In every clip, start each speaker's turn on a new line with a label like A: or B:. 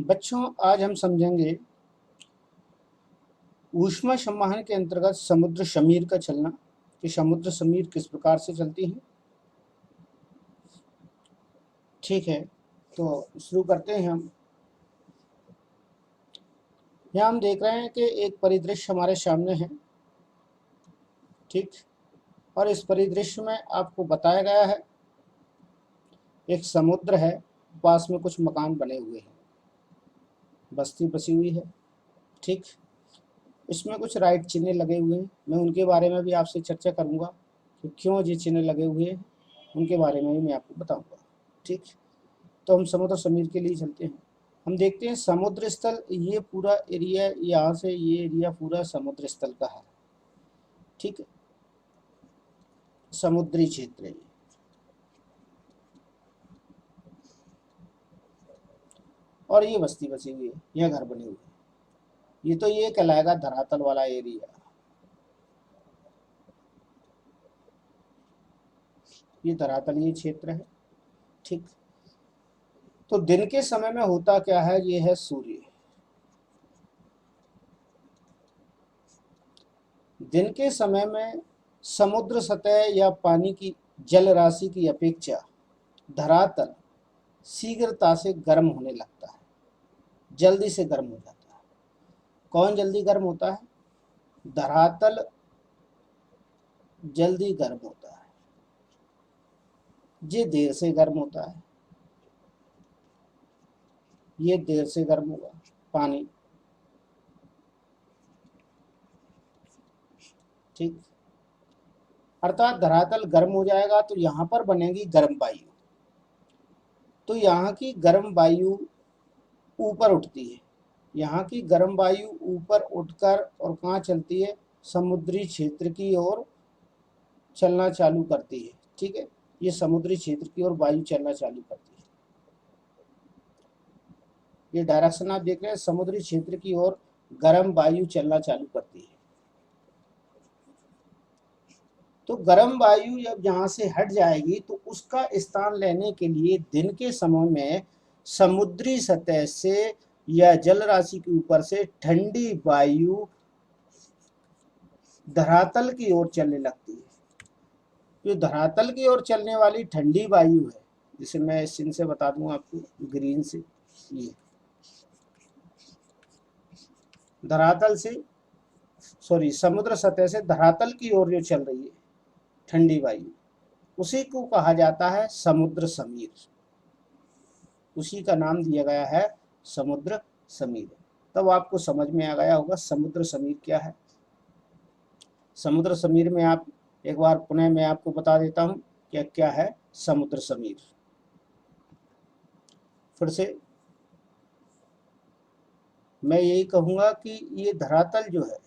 A: बच्चों, आज हम समझेंगे ऊष्मा संवहन के अंतर्गत समुद्र समीर का चलना कि समुद्र समीर किस प्रकार से चलती हैं। ठीक है, तो शुरू करते हैं हम। यहाँ हम देख रहे हैं कि एक परिदृश्य हमारे सामने है। ठीक, और इस परिदृश्य में आपको बताया गया है एक समुद्र है, पास में कुछ मकान बने हुए हैं, बस्ती बसी हुई है। ठीक, इसमें कुछ राइट चिन्ह लगे हुए हैं। मैं उनके बारे में भी आपसे चर्चा करूंगा कि क्यों ये चिन्ह लगे हुए हैं, उनके बारे में भी मैं आपको बताऊंगा। ठीक, तो हम समुद्र समीर के लिए चलते हैं। हम देखते हैं समुद्र स्थल, ये पूरा एरिया, यहाँ से ये एरिया पूरा समुद्र स्थल का है। ठीक है, समुद्री क्षेत्र है। और ये बस्ती बसी हुई है, यह घर बने हुए हैं। ये तो ये कहलाएगा धरातल वाला एरिया। ये धरातलीय क्षेत्र है। ठीक, तो दिन के समय में होता क्या है, ये है सूर्य। दिन के समय में समुद्र सतह या पानी की जल राशि की अपेक्षा धरातल शीघ्रता से गर्म होने लगता है, जल्दी से गर्म हो जाता है। कौन जल्दी गर्म होता है? धरातल जल्दी गर्म होता है, ये देर से गर्म होता है। ये देर से गर्म होगा पानी। ठीक, अर्थात धरातल गर्म हो जाएगा तो यहाँ पर बनेगी गर्म वायु। तो यहाँ की गर्म वायु ऊपर उठती है। यहाँ की गर्म वायु ऊपर उठकर और कहाँ चलती है? समुद्री क्षेत्र की ओर चलना चालू करती है। ठीक है, ये समुद्री क्षेत्र की ओर वायु चलना चालू करती है। ये डायरेक्शन आप देख रहे हैं, समुद्री क्षेत्र की ओर गर्म वायु चलना चालू करती है। तो गर्म वायु जब यहाँ से हट जाएगी तो उसका स्थान लेने के लिए दिन के समय में समुद्री सतह से या जल राशि के ऊपर से ठंडी वायु धरातल की ओर चलने लगती है। जो धरातल की ओर चलने वाली ठंडी वायु है, जिसे मैं इस चिन्ह से बता दूं आपको, ग्रीन से, ये धरातल से, सॉरी, समुद्र सतह से धरातल की ओर जो चल रही है ठंडी वायु, उसी को कहा जाता है समुद्र समीर। उसी का नाम दिया गया है समुद्र समीर। तब आपको समझ में आ गया होगा समुद्र समीर क्या है। समुद्र समीर में आप एक बार पुनः मैं आपको बता देता हूं कि क्या है समुद्र समीर। फिर से मैं यही कहूंगा कि ये धरातल जो है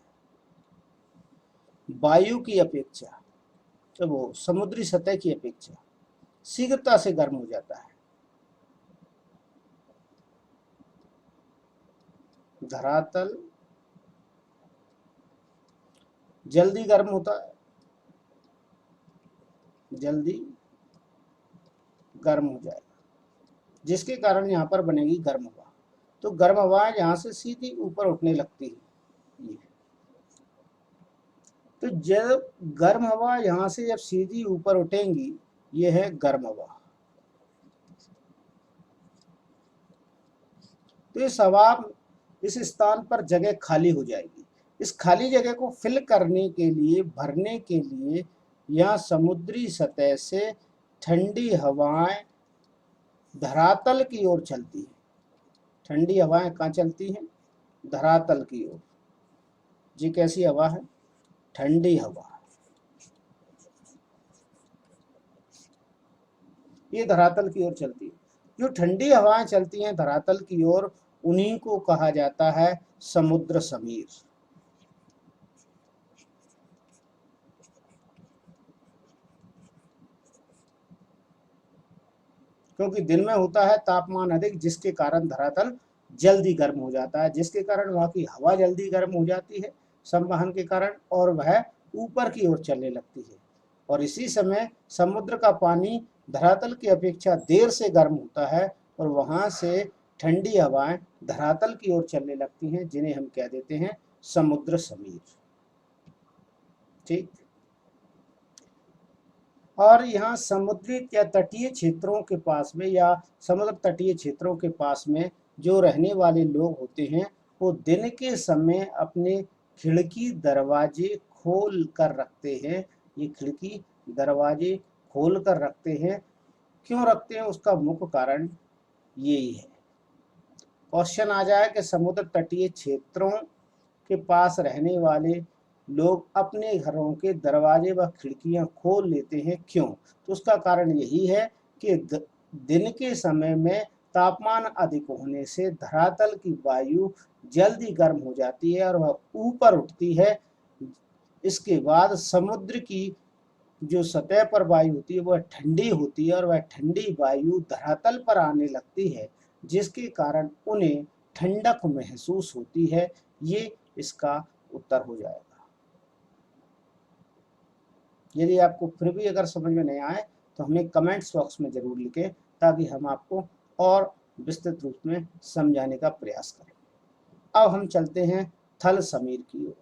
A: वायु की अपेक्षा, तो वो समुद्री सतह की अपेक्षा शीघ्रता से गर्म हो जाता है। धरातल जल्दी गर्म होता है, जल्दी गर्म हो जाएगा, जिसके कारण यहाँ पर बनेगी गर्म हवा। तो गर्म हवा यहाँ से सीधी ऊपर उठने लगती है। ये तो जब गर्म हवा यहाँ से जब सीधी ऊपर उठेंगी, ये है गर्म हवा। तो इस हवा, इस स्थान पर जगह खाली हो जाएगी। इस खाली जगह को फिल करने के लिए, भरने के लिए यहाँ समुद्री सतह से ठंडी हवाएं धरातल की ओर चलती हैं। ठंडी हवाएं कहाँ चलती हैं? धरातल की ओर। जी कैसी हवा है? ठंडी हवा। ये धरातल की ओर चलती है। जो ठंडी हवाएं चलती हैं धरातल की ओर, उन्हीं को कहा जाता है समुद्र समीर। क्योंकि दिन में होता है तापमान अधिक, जिसके कारण धरातल जल्दी गर्म हो जाता है, जिसके कारण वहां की हवा जल्दी गर्म हो जाती है संवहन के कारण, और वह ऊपर की ओर चलने लगती है। और इसी समय समुद्र का पानी धरातल की अपेक्षा देर से गर्म होता है और वहां से ठंडी हवाएं धरातल की ओर चलने लगती हैं, जिन्हें हम कह देते हैं समुद्र समीर। ठीक। और यहाँ समुद्री या तटीय क्षेत्रों के पास में या समुद्र तटीय क्षेत्रों के पास में जो रहने वाले लोग होते हैं, वो दिन के समय अपने खिड़की दरवाजे खोल कर रखते हैं। ये खिड़की दरवाजे खोल कर रखते हैं। क्यों रखते हैं, उसका मुख्य कारण यही है। क्वेश्चन आ जाए कि समुद्र तटीय क्षेत्रों के पास रहने वाले लोग अपने घरों के दरवाजे व खिड़कियां खोल लेते हैं, क्यों? तो उसका कारण यही है कि दिन के समय में तापमान अधिक होने से धरातल की वायु जल्दी गर्म हो जाती है और वह ऊपर उठती है। इसके बाद समुद्र की जो सतह पर वायु होती है वह ठंडी होती है और वह ठंडी वायु धरातल पर आने लगती है, जिसके कारण उन्हें ठंडक महसूस होती है। ये इसका उत्तर हो जाएगा। यदि आपको फिर भी अगर समझ में नहीं आए तो हमें कमेंट्स बॉक्स में ज़रूर लिखें, ताकि हम आपको और विस्तृत रूप में समझाने का प्रयास करें। अब हम चलते हैं थल समीर की ओर।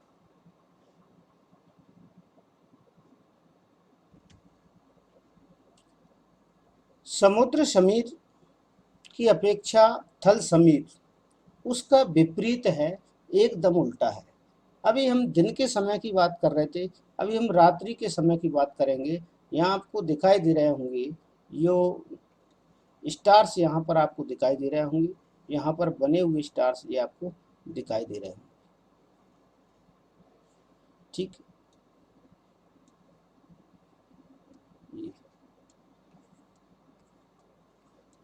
A: समुद्र समीर की अपेक्षा थल समीर उसका विपरीत है, एकदम उल्टा है। अभी हम दिन के समय की बात कर रहे थे, अभी हम रात्रि के समय की बात करेंगे। यहाँ आपको दिखाई दे रहे होंगे यो स्टार्स, यहाँ पर आपको दिखाई दे रहे होंगे, यहाँ पर बने हुए स्टार्स ये आपको दिखाई दे रहे होंगे। ठीक।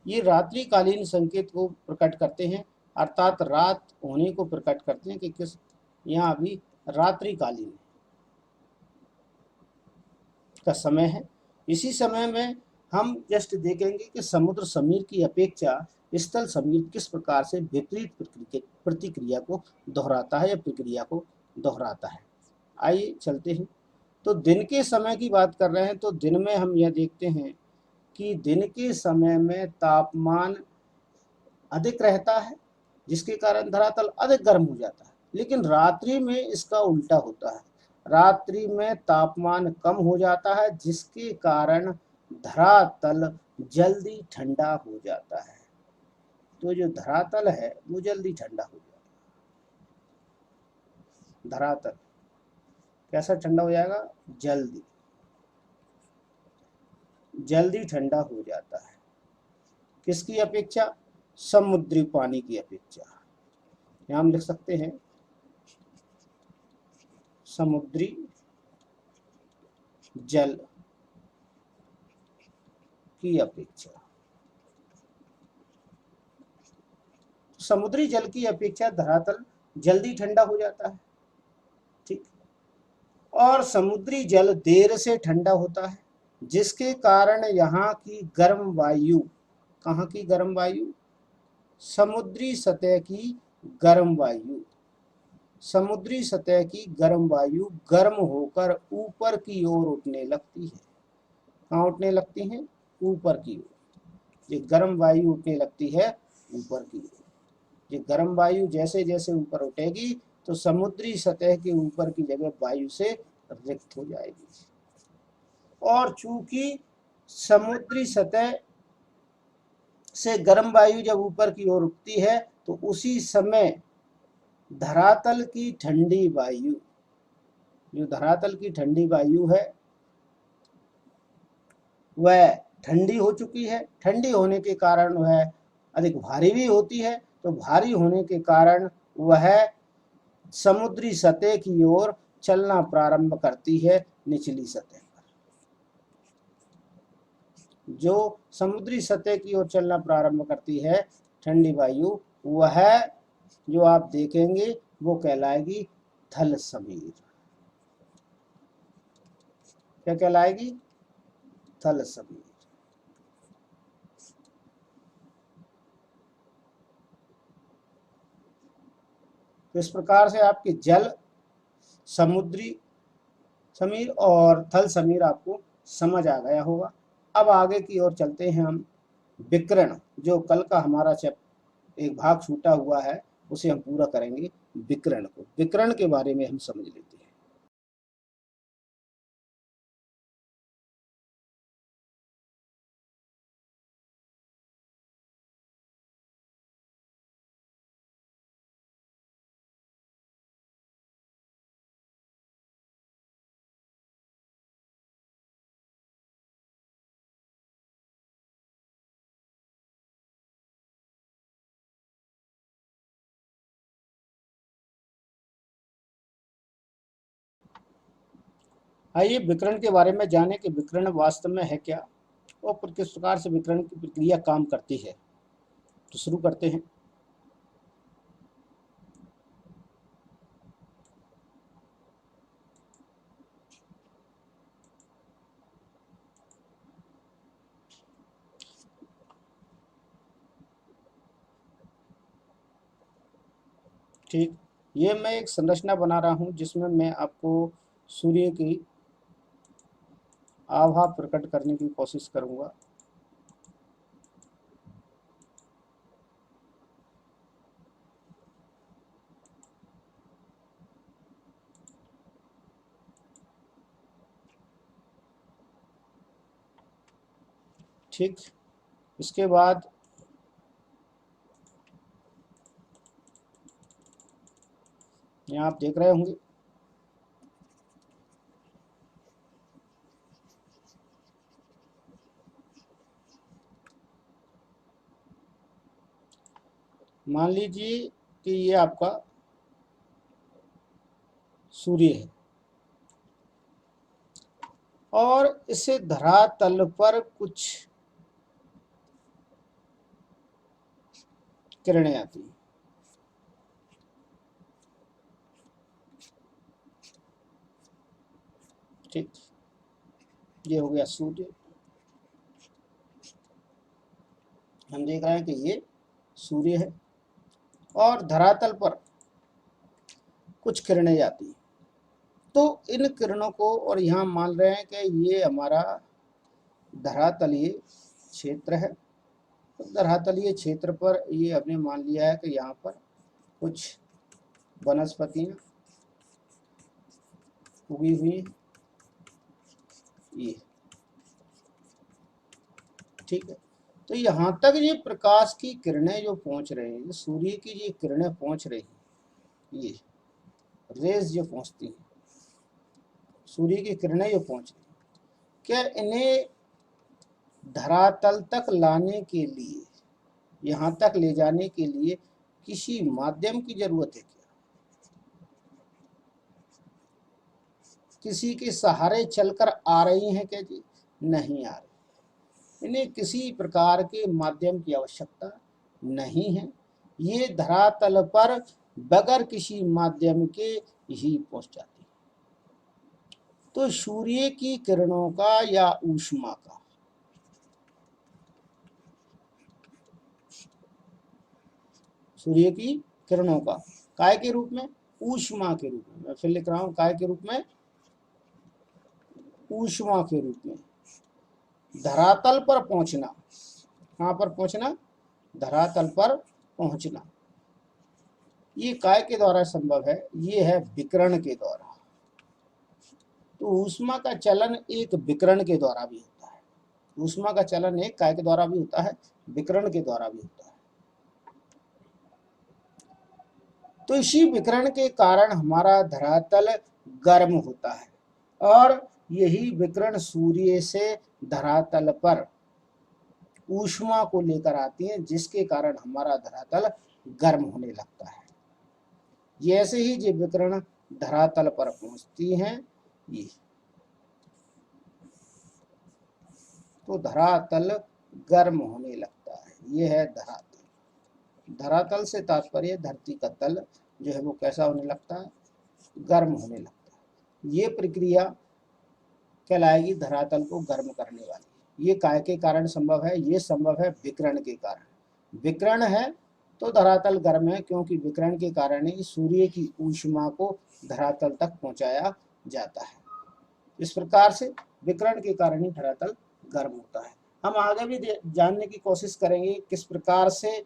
A: ये रात्रिकालीन संकेत को प्रकट करते हैं, अर्थात रात होने को प्रकट करते हैं कि किस यहाँ अभी रात्रिकालीन का समय है। इसी समय में हम जस्ट देखेंगे कि समुद्र समीर की अपेक्षा स्थल समीर किस प्रकार से विपरीत प्रतिक्रिया को दोहराता है या प्रक्रिया को दोहराता है। आइए चलते हैं। तो दिन के समय की बात कर रहे हैं, तो दिन में हम यह देखते हैं कि दिन के समय में तापमान अधिक रहता है, जिसके कारण धरातल अधिक गर्म हो जाता है। लेकिन रात्रि में इसका उल्टा होता है, रात्रि में तापमान कम हो जाता है, जिसके कारण धरातल जल्दी ठंडा हो जाता है। तो जो धरातल है वो जल्दी ठंडा हो जाता है। धरातल कैसा ठंडा हो जाएगा? जल्दी जल्दी ठंडा हो जाता है। किसकी अपेक्षा? समुद्री पानी की अपेक्षा। यहाँ हम लिख सकते हैं समुद्री जल की अपेक्षा। समुद्री जल की अपेक्षा धरातल जल्दी ठंडा हो जाता है। ठीक। और समुद्री जल देर से ठंडा होता है, जिसके कारण यहाँ की गर्म वायु, कहाँ की गर्म वायु? समुद्री सतह की गर्म वायु, समुद्री सतह की गर्म वायु गर्म होकर ऊपर की ओर उठने लगती है। कहाँ उठने लगती हैं? ऊपर की ओर। ये गर्म वायु उठने लगती है ऊपर की ओर। ये गर्म वायु जैसे जैसे ऊपर उठेगी तो समुद्री सतह के ऊपर की जगह वायु से रिक्त हो जाएगी। और चूंकि समुद्री सतह से गर्म वायु जब ऊपर की ओर उठती है तो उसी समय धरातल की ठंडी वायु, जो धरातल की ठंडी वायु है वह ठंडी हो चुकी है। ठंडी होने के कारण वह अधिक भारी भी होती है, तो भारी होने के कारण वह समुद्री सतह की ओर चलना प्रारंभ करती है, निचली सतह पर। जो समुद्री सतह की ओर चलना प्रारंभ करती है ठंडी वायु, वह जो आप देखेंगे वो कहलाएगी थल समीर। क्या कहलाएगी? थल समीर। तो इस प्रकार से आपके जल, समुद्री समीर और थल समीर आपको समझ आ गया होगा। अब आगे की ओर चलते हैं हम विकिरण, जो कल का हमारा एक भाग छूटा हुआ है, उसे हम पूरा करेंगे विकर्ण को। विकर्ण के बारे में हम समझ लेते हैं। आइए विकर्ण के बारे में जानें कि विकर्ण वास्तव में है क्या और किस प्रकार से विकर्ण की प्रक्रिया काम करती है। तो शुरू करते हैं। ठीक, ये मैं एक संरचना बना रहा हूँ जिसमें मैं आपको सूर्य की आभा प्रकट करने की कोशिश करूँगा। ठीक, इसके बाद यहाँ आप देख रहे होंगे मान लीजिए कि ये आपका सूर्य है और इसे धरातल पर कुछ किरणें आती हैं। ठीक, ये हो गया सूर्य। हम देख रहे हैं कि ये सूर्य है और धरातल पर कुछ किरणें जाती हैं। तो इन किरणों को, और यहाँ मान रहे हैं कि ये हमारा धरातलीय क्षेत्र है। तो धरातलीय क्षेत्र पर ये हमने मान लिया है कि यहाँ पर कुछ वनस्पतियाँ उगी हुई हैं, ये ठीक है। तो यहाँ तक ये प्रकाश की किरणें जो पहुँच रही हैं, सूर्य की ये किरणें पहुँच रही हैं, ये रेज जो पहुँचती हैं, सूर्य की किरणें जो पहुँच रही हैं, क्या इन्हें धरातल तक लाने के लिए, यहाँ तक ले जाने के लिए किसी माध्यम की जरूरत है क्या? किसी के सहारे चलकर आ रही हैं क्या जी? नहीं आ रही। इन्हें किसी प्रकार के माध्यम की आवश्यकता नहीं है, ये धरातल पर बगैर किसी माध्यम के ही पहुंच जाती है। तो सूर्य की किरणों का या ऊष्मा का, सूर्य की किरणों का काय के रूप में? ऊष्मा के रूप में। मैं फिर लिख रहा हूं, काय के रूप में? ऊष्मा के रूप में धरातल पर पहुंचना। कहां पर पहुंचना? धरातल पर पहुंचना। ये काय के द्वारा संभव है? ये है विकिरण के द्वारा। तो ऊष्मा का चलन एक विकिरण के द्वारा भी होता है। ऊष्मा का चलन एक काय के द्वारा भी होता है, विकिरण के द्वारा भी होता है। तो इसी विकिरण के कारण हमारा धरातल गर्म होता है और यही विकिरण सूर्य से धरातल पर ऊष्मा को लेकर आती हैं, जिसके कारण हमारा धरातल गर्म होने लगता है। जैसे ही ये विकिरण धरातल पर पहुंचती हैं, ये तो धरातल गर्म होने लगता है। ये है धरातल। धरातल से तात्पर्य धरती का तल जो है वो कैसा होने लगता है? गर्म होने लगता है। ये प्रक्रिया कहलाएगी धरातल को गर्म करने वाली। ये काय के कारण संभव है? ये संभव है विकिरण के कारण। विकिरण है तो धरातल गर्म है, क्योंकि विकिरण के कारण ही सूर्य की ऊष्मा को धरातल तक पहुंचाया जाता है। इस प्रकार से विकिरण के कारण ही धरातल गर्म होता है। हम आगे भी जानने की कोशिश करेंगे किस प्रकार से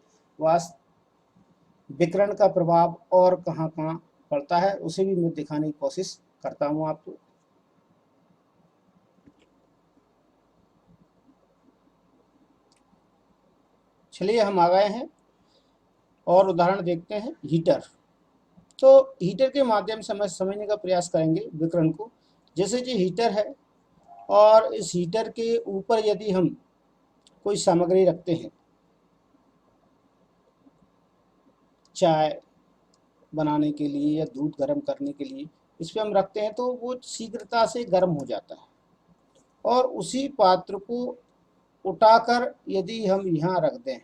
A: विकिरण का प्रभाव और कहाँ कहाँ पड़ता है उसे भी मैं दिखाने की कोशिश करता हूँ आपको। चलिए हम आ गए हैं और उदाहरण देखते हैं हीटर। तो हीटर के माध्यम से हम समझने का प्रयास करेंगे विकिरण को। जैसे कि हीटर है और इस हीटर के ऊपर यदि हम कोई सामग्री रखते हैं, चाय बनाने के लिए या दूध गर्म करने के लिए इस पर हम रखते हैं, तो वो शीघ्रता से गर्म हो जाता है। और उसी पात्र को उठाकर यदि हम यहाँ रख दें,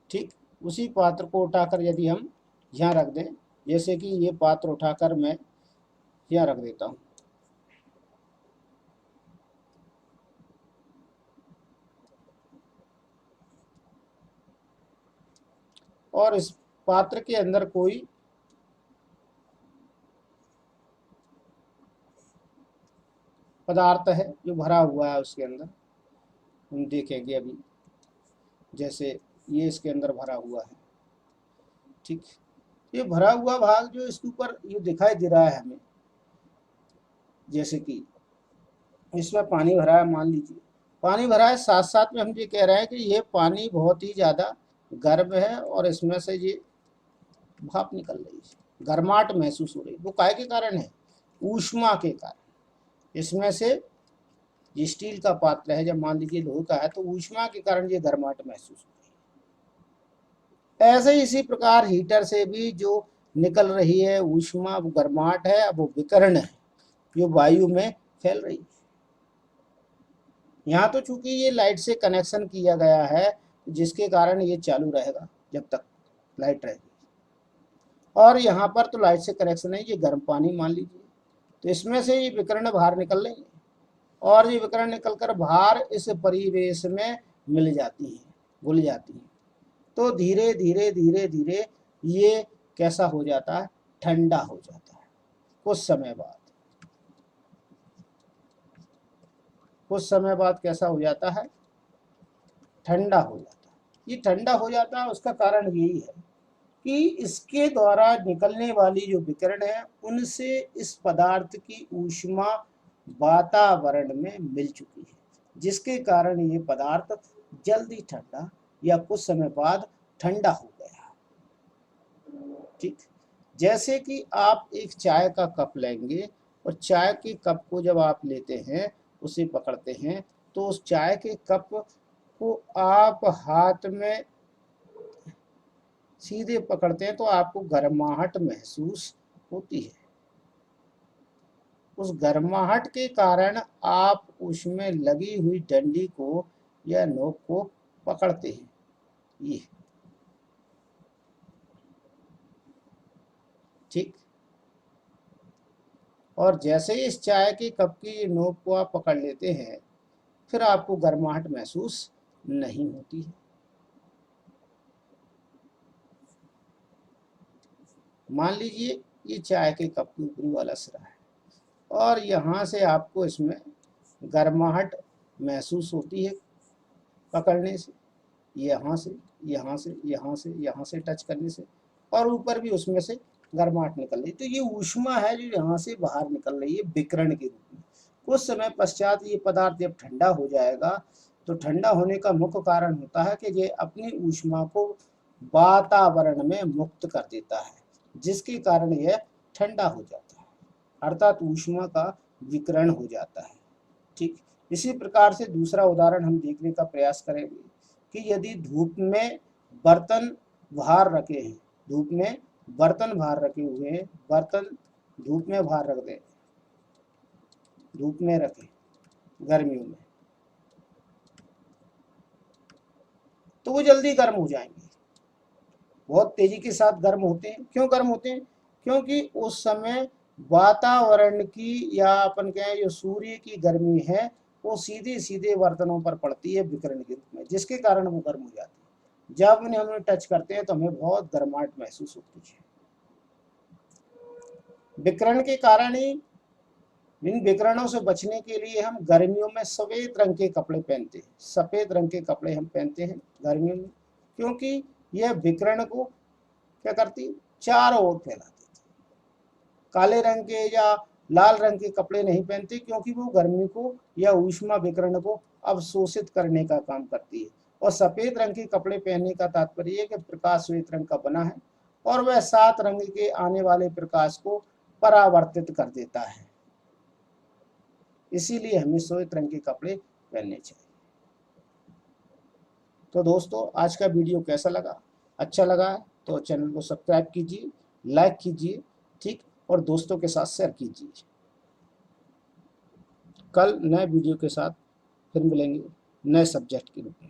A: ठीक, उसी पात्र को उठाकर यदि हम यहाँ रख दें, जैसे कि ये पात्र उठाकर मैं यहाँ रख देता हूँ, और इस पात्र के अंदर कोई पदार्थ है जो भरा हुआ है, उसके अंदर हम देखेंगे अभी। जैसे ये इसके अंदर भरा हुआ है, ठीक, ये भरा हुआ भाग जो इसके ऊपर ये दिखाई दे रहा है हमें, जैसे कि इसमें पानी भरा है, मान लीजिए पानी भरा है, साथ साथ में हम ये कह रहे हैं कि ये पानी बहुत ही ज़्यादा गर्म है और इसमें से ये भाप निकल रही है, गर्माहट महसूस हो रही है। वो काहे के कारण है? ऊष्मा के कारण। इसमें से ये स्टील का पात्र है, जब मान लीजिए लोहे का है, तो ऊष्मा के कारण ये गर्माहट महसूस हो रही है। ऐसे ही इसी प्रकार हीटर से भी जो निकल रही है ऊष्मा, वो गर्माहट है, अब वो विकिरण है जो वायु में फैल रही है। यहाँ तो चूंकि ये लाइट से कनेक्शन किया गया है, जिसके कारण ये चालू रहेगा जब तक लाइट रहेगी, और यहाँ पर तो लाइट से कनेक्शन है, ये गर्म पानी मान लीजिए, तो इसमें से ये विकिरण बाहर निकल रही है और ये विकिरण निकलकर बाहर इस परिवेश में मिल जाती है, घुल जाती है। तो धीरे धीरे धीरे धीरे ये कैसा हो जाता है? ठंडा हो जाता है। कुछ समय बाद कैसा हो जाता है? ठंडा हो जाता है। ये ठंडा हो जाता है, उसका कारण यही है कि इसके द्वारा निकलने वाली जो विकिरण है उनसे इस पदार्थ की ऊष्मा वातावरण में मिल चुकी है, जिसके कारण ये पदार्थ जल्दी ठंडा या कुछ समय बाद ठंडा हो गया। ठीक, जैसे कि आप एक चाय का कप लेंगे और चाय के कप को जब आप लेते हैं, उसे पकड़ते हैं, तो उस चाय के कप को आप हाथ में सीधे पकड़ते हैं तो आपको गर्माहट महसूस होती है। उस गर्माहट के कारण आप उसमें लगी हुई डंडी को या नोक को पकड़ते हैं। ये ठीक, और जैसे ही इस चाय के कप की नोक को आप पकड़ लेते हैं, फिर आपको गर्माहट महसूस नहीं होती है। मान लीजिए ये चाय के कप की ऊपरी वाला सिरा है और यहाँ से आपको इसमें गर्माहट महसूस होती है पकड़ने से, यहाँ से यहाँ से यहाँ से यहाँ से टच करने से, और ऊपर भी उसमें से गर्माहट निकल रही है। तो ये ऊष्मा है जो यहाँ से बाहर निकल रही है विकिरण के रूप में। कुछ समय पश्चात ये पदार्थ जब ठंडा हो जाएगा, तो ठंडा होने का मुख्य कारण होता है कि ये अपनी ऊष्मा को वातावरण में मुक्त कर देता है, जिसके कारण यह ठंडा हो जाता है, अर्थात ऊष्मा का विकिरण हो जाता है। ठीक, इसी प्रकार से दूसरा उदाहरण हम देखने का प्रयास करेंगे कि यदि धूप में बर्तन बाहर रखे हैं, धूप में बर्तन बाहर रखे हुए हैं, बर्तन धूप में बाहर रख दें, धूप में रखें गर्मियों में, तो वो जल्दी गर्म हो जाएंगे, बहुत तेजी के साथ गर्म होते हैं। क्यों गर्म होते हैं? क्योंकि उस समय वातावरण की या अपन कहें जो सूर्य की गर्मी है वो सीधे सीधे बर्तनों पर पड़ती है विकिरण के रूप में, जिसके कारण वो गर्म हो जाती है। जब उन्हें हम टच करते हैं तो हमें बहुत गर्माहट महसूस होती है। विकिरण के कारण ही, इन विकिरणों से बचने के लिए हम गर्मियों में सफेद रंग के कपड़े पहनते हैं। सफेद रंग के कपड़े हम पहनते हैं गर्मियों में, क्योंकि यह विकिरण को क्या करती, चारों ओर फैलाती थी। काले रंग के या लाल रंग के कपड़े नहीं पहनती, क्योंकि वो गर्मी को या ऊष्मा विकिरण को अवशोषित करने का काम करती है। और सफेद रंग के कपड़े पहनने का तात्पर्य है कि प्रकाश श्वेत रंग का बना है और वह 7 रंग के आने वाले प्रकाश को परावर्तित कर देता है, इसीलिए हमें श्वेत रंग के कपड़े पहनने चाहिए। तो दोस्तों, आज का वीडियो कैसा लगा? अच्छा लगा तो चैनल को सब्सक्राइब कीजिए, लाइक कीजिए, ठीक, और दोस्तों के साथ शेयर कीजिए। कल नए वीडियो के साथ फिर मिलेंगे नए सब्जेक्ट के रूप में।